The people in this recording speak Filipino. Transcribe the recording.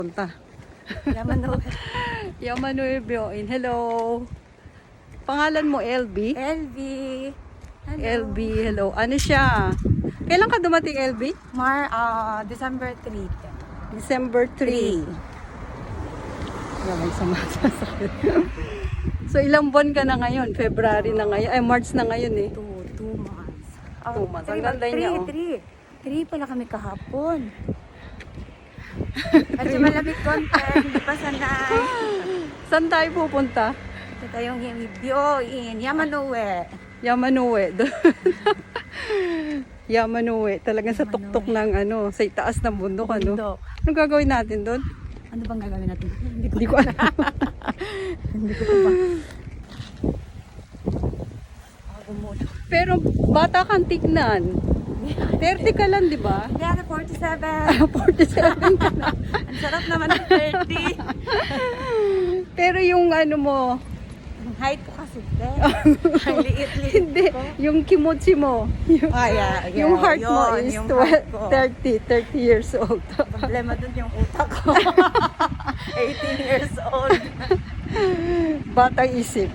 Punta. Yamano. Yamanueville. Hello. Pangalan mo LB? LV. Hello. LB, hello. Ano siya? Kailan ka dumating LB? December 3. December 3. Grabe sama sa sakit. So ilang buwan ka na ngayon? February na ngayon. Ay, March na ngayon eh. 2 months. 2 months. Ang ganda niya, oh. 3 pala kami kahapon. Medyo malamig konti. Hindi pa sanay. Saan tayo pupunta? Ito tayong video in Yamanue. Yamanue. Yamanue. Talagang sa tuktok ng ano, sa itaas ng bundok, ano. Bundok. Anong gagawin natin doon? Ano bang gagawin natin? Hindi ko alam. Hindi ko pa. Pero bata kang tignan. 30 ka lang, di ba? Hindi ako 47. 47 ka na. Ang sarap naman ng 30. Pero yung ano mo, Ang height ko kasi, ang liit-liit hindi, ko. yung kimochi mo, yung, yung heart mo yun, is yung heart ko. 30 years old. Problema dun yung utak ko. 18 years old. Batang isip.